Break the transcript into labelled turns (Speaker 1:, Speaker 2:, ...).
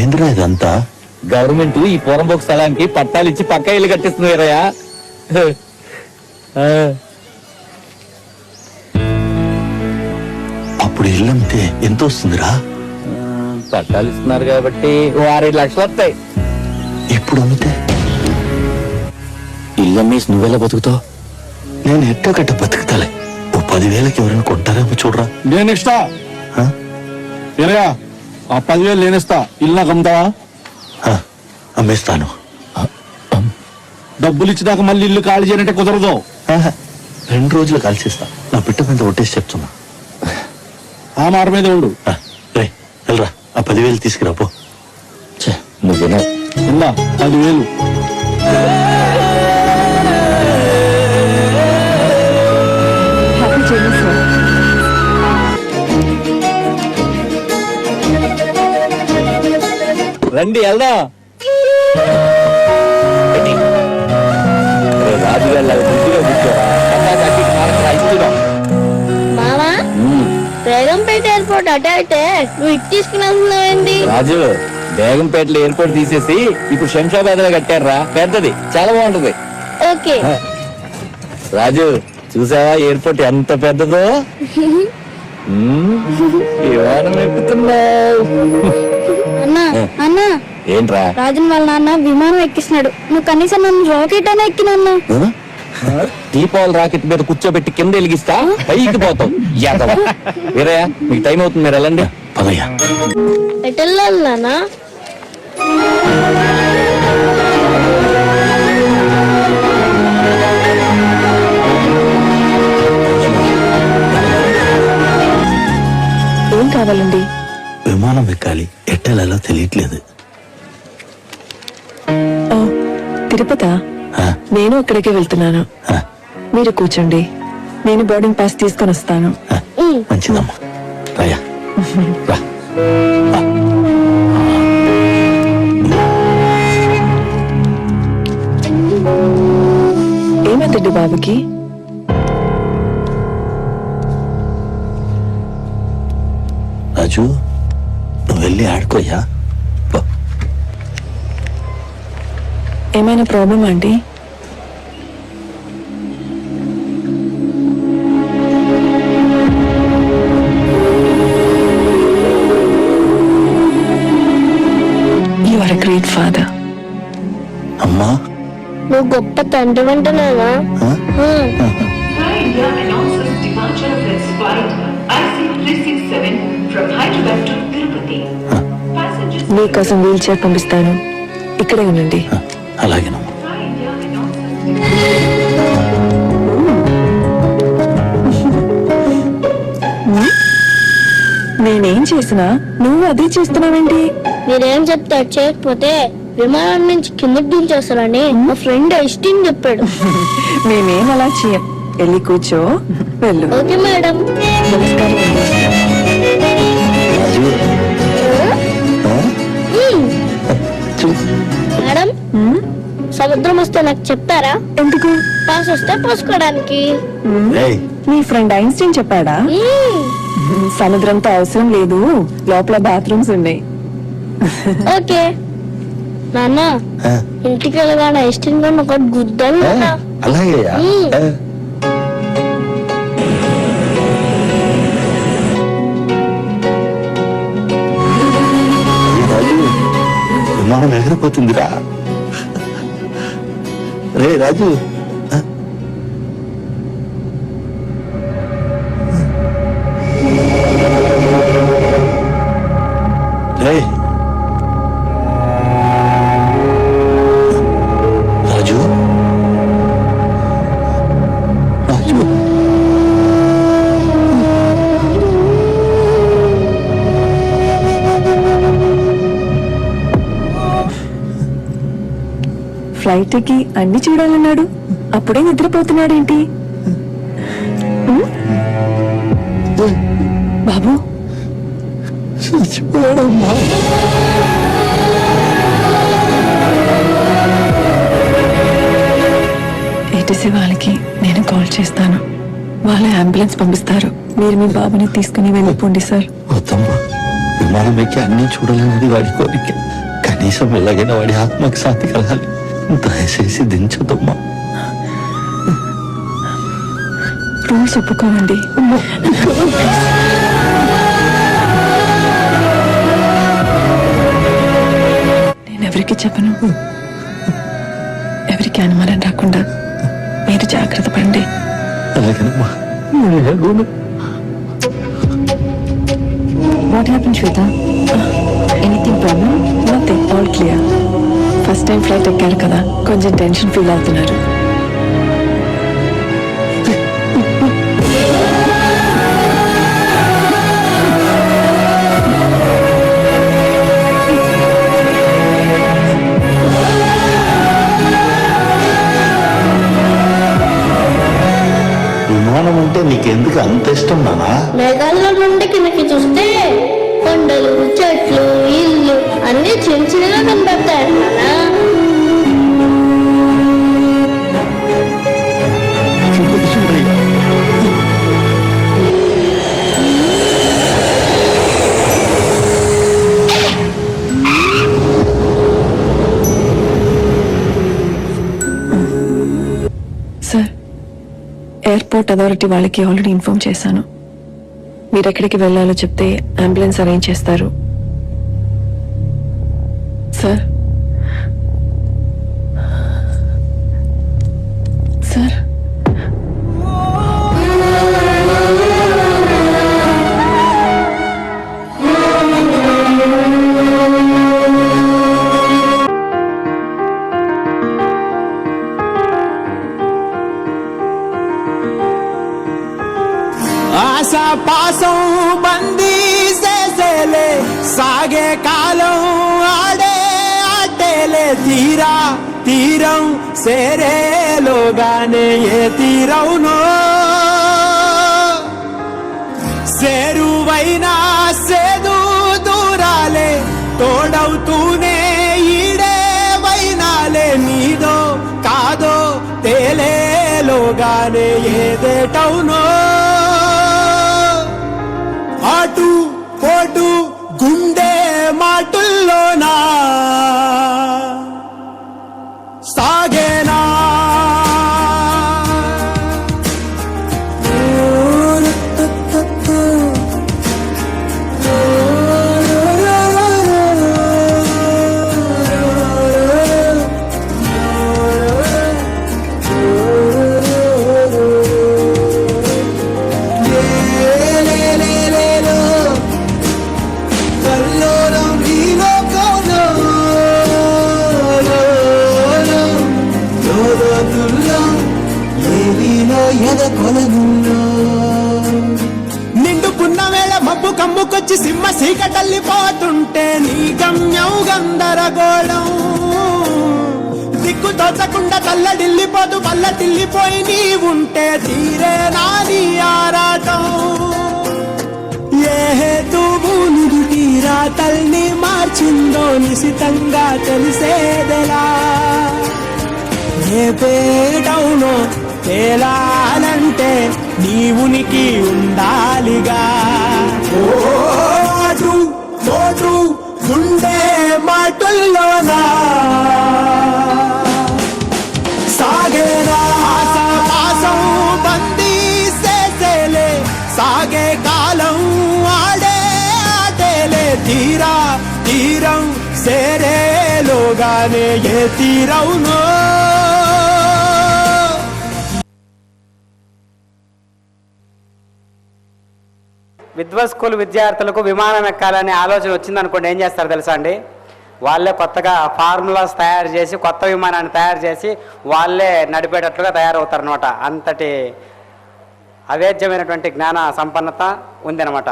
Speaker 1: ఏంద్రా ఇదంతా?
Speaker 2: గవర్నమెంట్ ఈ పూరంబోక్ స్థలానికి పట్టాలు ఇచ్చి పక్కా ఇల్లు కట్టిస్తుంది వీరయ్య.
Speaker 1: అప్పుడు ఇల్లు అమ్మితే ఎంత వస్తుందిరా?
Speaker 2: పట్టాలు ఇస్తున్నారు కాబట్టి 6-7 లక్షలు వస్తాయి.
Speaker 1: ఇప్పుడు అమ్మితే
Speaker 2: ఇల్లు అమ్మేసి నువ్వెలా బతుకుతావు?
Speaker 1: నేను ఎట్టగట్ట బతుకుతాలే. ఓ 10,000కి ఎవరైనా కొంటారేమో చూడరా.
Speaker 3: నేనిస్తా
Speaker 1: ఆ?
Speaker 3: వీరయ్య, ఆ 10,000 నేనిస్తా. ఇల్లు నాకు అమ్ముతావా?
Speaker 1: ఆ, అమ్మేస్తాను.
Speaker 3: డబ్బులు ఇచ్చినాక మళ్ళీ ఇల్లు ఖాళీ చేయనంటే కుదరదు.
Speaker 1: ఆహా, 2 రోజులు కలిసిస్తా. నా పిట్ట మీద ఒట్టేసి చెప్తున్నా.
Speaker 3: ఆ మాట మీద ఉండు.
Speaker 1: రే వెళ్ళరా, ఆ 10,000 తీసుకురా పో.
Speaker 2: నువ్వేనా
Speaker 3: ఇలా 10,000.
Speaker 2: రండి వెళ్దాం.
Speaker 4: మామా, బేగంపేట ఎయిర్పోర్ట్ అటే అయితే నువ్వు ఇటు తీసుకుని వెళ్తున్నావేంటి?
Speaker 2: రాజు, బేగంపేటలో ఎయిర్పోర్ట్ తీసేసి ఇప్పుడు శంషాబాద్ లో కట్టారా, పెద్దది, చాలా బాగుంటది.
Speaker 4: ఓకే.
Speaker 2: రాజు, చూసావా ఎయిర్పోర్ట్ ఎంత పెద్దదో? విమానం ఎక్కుతున్నావు.
Speaker 4: అన్నా అన్నా,
Speaker 2: ఏంట్రా?
Speaker 4: రాజన్ వాళ్ళ నాన్న విమానం ఎక్కిస్తున్నాడు. నువ్వు కనీసం నన్ను రాకెట్ అనే ఎక్కినన్నా.
Speaker 2: దీపావళి రాకెట్ మీద కూర్చోబెట్టి కింద వెలిగిస్తా, పైకి పోతాం. వీరయ్య, మీకు టైం అవుతుంది, మీరు వెళ్ళండి.
Speaker 1: పదయ్యా.
Speaker 4: ఎటు వెళ్ళాలి నాన్నా?
Speaker 5: ఏం కావాలండి?
Speaker 1: విమానం ఎక్కాలి, ఎట్టెలలో తెలియట్లేదు.
Speaker 5: ఓ, తిరుపతా?
Speaker 1: ఆ,
Speaker 5: నేను అక్కడికే వెళ్తున్నాను.
Speaker 1: ఆ,
Speaker 5: మీరు కూర్చోండి, నేను బోర్డింగ్ పాస్ తీసుకొని వస్తాను.
Speaker 1: ఆ, మంచిదమ్మా. రాయా రా. ఆ.
Speaker 5: ఏమైందండి బాబుకి?
Speaker 1: రాజు, నువ్వు వెళ్ళి ఆడుకోయ్యా. పో.
Speaker 5: ఏమైనా ప్రాబ్లమా అండి? You are a great father.
Speaker 1: అమ్మా,
Speaker 4: నువ్వు గొప్ప తండ్రి అంటున్నావా?
Speaker 1: ఆ?
Speaker 6: Fly India announces departure of its flight IC367 from Hyderabad to Tirupati. Passengers.
Speaker 5: మీకోసం వీల్ చైర్ పంపిస్తాను, ఇక్కడే ఉండండి.
Speaker 1: ఆ, అలాగేనమ్మా.
Speaker 6: Fly India announces.
Speaker 5: నేనేం చేసినా నువ్వు అదే చేస్తున్నావేంటి?
Speaker 4: మీరేం చెప్తారు చేయకపోతే విమానం నుంచి కిందకి దించేస్తారని మా ఫ్రెండ్ ఐస్టీన్ చెప్పాడు.
Speaker 5: మేమేం అలా చేయం. వెళ్ళి కూర్చో, వెళ్ళు.
Speaker 4: Okay madam.
Speaker 5: నమస్కారం అండి.
Speaker 1: రాజు, ఆ?
Speaker 4: మేడం, సముద్రం వస్తే నాకు చెప్తారా?
Speaker 5: ఎందుకు?
Speaker 4: పాస్ వస్తే పోసుకోవడానికి.
Speaker 1: ఏయ్,
Speaker 5: మీ ఫ్రెండ్ ఐన్స్టీన్ చెప్పాడా? సముద్రంతో అవసరం లేదు, లోపల బాత్రూమ్స్ ఉన్నాయి.
Speaker 4: ఓకే నాన్న,
Speaker 1: ఆ,
Speaker 4: ఇంటికి వెళ్ళగానే ఐస్టీన్ గా ఒకటి గుద్దాను
Speaker 1: ఆ,
Speaker 4: నాన్న.
Speaker 1: అలాగేయా. ఆ. ఏ రాజు, విమానం ఎగిరిపోతుందిరా. రే రాజు, ఆ? రే రాజు, రాజు,
Speaker 5: ఫ్లైట్ కి అన్ని చూడాలన్నాడు, అప్పుడే నిద్రపోతున్నాడేంటి? బాబు,
Speaker 1: చచ్చిపోయాడమ్మా.
Speaker 5: ఏటీసీ వాళ్ళకి నేను కాల్ చేస్తాను, వాళ్ళ అంబులెన్స్ పంపిస్తారు. మీరు మీ బాబుని తీసుకుని వెళ్ళిపోండి సార్.
Speaker 1: వద్దమ్మా, విమానం ఎక్కి అన్నీ చూడాలన్నది వాడి కోరిక. కనీసం ఎలాగైనా వాడి ఆత్మకి శాంతి కలగాలి. దయచేసి దించదమ్మా.
Speaker 5: రూల్స్ ఒప్పుకోమండి. నేను ఎవరికి చెప్పను. ఎవరికి అనుమానం రాకుండా మీరు జాగ్రత్త పడండి.
Speaker 1: అలాగేనమ్మా.
Speaker 5: What happen Shweta? Anything problem? Nothing, all clear. First time flight ఎక్కారు కదా, కొంచెం టెన్షన్ ఫీల్ అవుతున్నారు.
Speaker 1: విమానం అంటే నీకెందుకు అంత ఇష్టం నానా?
Speaker 4: మేఘాల్లో నుండి కిందకి చూస్తే కొండలు, చెట్లు, ఇల్లు అన్ని చిన్న చిన్నగా కనబడతాయి నాన్న.
Speaker 5: సార్, ఎయిర్పోర్ట్ అథారిటీ వాళ్ళకి ఆల్రెడీ ఇన్ఫార్మ్ చేశాను. మీరు ఎక్కడికి వెళ్ళాలో చెప్తే అంబులెన్స్ అరేంజ్ చేస్తారు. సార్ సార్
Speaker 7: ఆశా పాసం బందీ చేసేలే సాగే కాలం ఆడే ఆటేలే తీరా తీరం సేరేలోగానే ఏ తీరవునో సేరువైనా సేదు దూరాలే తోడవుతూనే ఈడే వైనాలే నీదో కాదో తేలేలోగానే ఏదేటవునో ఆటు పోటు గుండె మాటుల్లోనా సాగేనా నిండుకున్న వేళ మబ్బు కమ్ముకొచ్చి సింహ సీకటల్లిపోతుంటే నీ గమ్యం గందరగోళం దిక్కు తోచకుండా తల్లడిల్లిపోతూ పల్లటిల్లిపోయి నీ ఉంటే తీరే నాని ఆరాటం ఏ హేతువు నుదుటి రాతల్ని మార్చిందో నిశితంగా తెలిసేదెలా ఏ పేటవునో తేలాలంటే నీ ఉనికి ఉండాలిగా ఓటు ఓటు గుండె మాటుల్లోనా సాగేనా ఆసం బందీ చేసేలే సాగే కాలం ఆడే ఆటేలే తీరా తీరం సేరేలోగానే ఏ తీరవునో
Speaker 8: విద్వత్ స్కూల్ విద్యార్థులకు విమానం ఎక్కాలనే ఆలోచన వచ్చిందనుకోండి, ఏం చేస్తారు తెలుసా అండి? వాళ్ళే కొత్తగా ఫార్ములాస్ తయారు చేసి కొత్త విమానాన్ని తయారు చేసి వాళ్ళే నడిపేటట్లుగా తయారవుతారనమాట. అంతటి అవేద్యమైనటువంటి జ్ఞాన సంపన్నత ఉందన్నమాట.